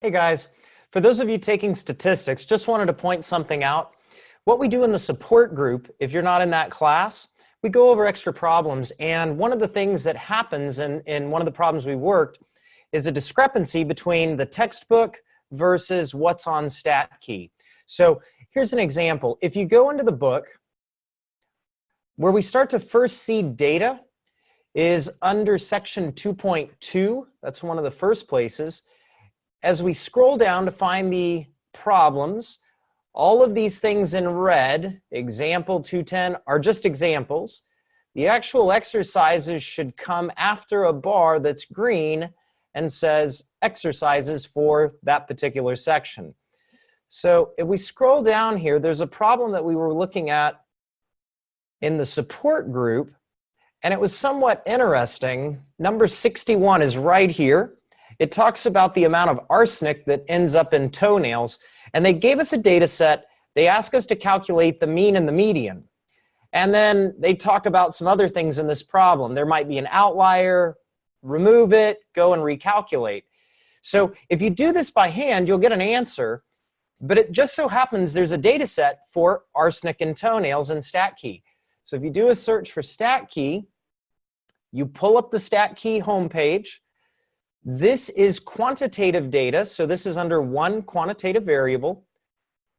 Hey guys, for those of you taking statistics, just wanted to point something out. What we do in the support group, if you're not in that class, we go over extra problems, and one of the things that happens in one of the problems we worked is a discrepancy between the textbook versus what's on StatKey. So here's an example. If you go into the book, where we start to first see data is under section 2.2. That's one of the first places. As we scroll down to find the problems, all of these things in red, example 210, are just examples. The actual exercises should come after a bar that's green and says exercises for that particular section. So if we scroll down here, there's a problem that we were looking at in the support group, and it was somewhat interesting. Number 61 is right here. It talks about the amount of arsenic that ends up in toenails, and they gave us a data set. They asked us to calculate the mean and the median. And then they talk about some other things in this problem. There might be an outlier, remove it, go and recalculate. So if you do this by hand, you'll get an answer, but it just so happens there's a data set for arsenic in toenails in StatKey. So if you do a search for StatKey, you pull up the StatKey homepage. This is quantitative data, so this is under one quantitative variable.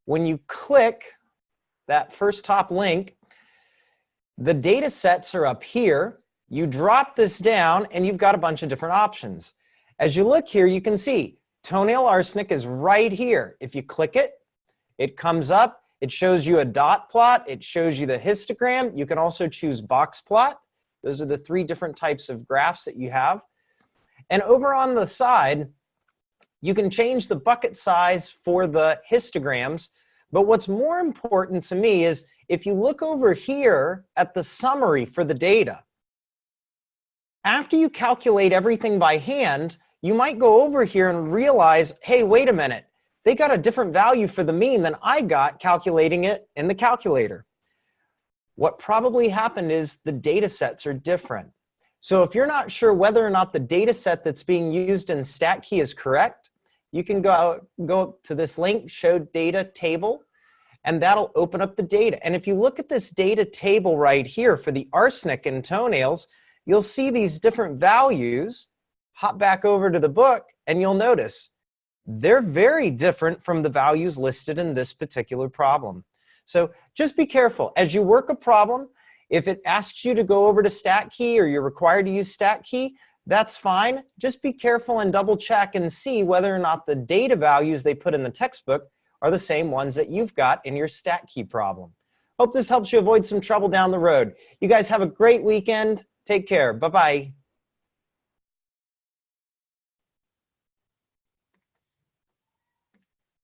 When you click that first top link, the data sets are up here. You drop this down, and you've got a bunch of different options. As you look here, you can see toenail arsenic is right here. If you click it, it comes up. It shows you a dot plot. It shows you the histogram. You can also choose box plot. Those are the three different types of graphs that you have. And over on the side, you can change the bucket size for the histograms. But what's more important to me is if you look over here at the summary for the data, after you calculate everything by hand, you might go over here and realize, hey, wait a minute. They got a different value for the mean than I got calculating it in the calculator. What probably happened is the data sets are different. So if you're not sure whether or not the data set that's being used in StatKey is correct, you can go to this link, show data table, and that'll open up the data. And if you look at this data table right here for the arsenic in toenails, you'll see these different values. Hop back over to the book, and you'll notice they're very different from the values listed in this particular problem. So just be careful. As you work a problem, if it asks you to go over to StatKey or you're required to use StatKey, that's fine. Just be careful and double check and see whether or not the data values they put in the textbook are the same ones that you've got in your StatKey problem. Hope this helps you avoid some trouble down the road. You guys have a great weekend. Take care. Bye-bye.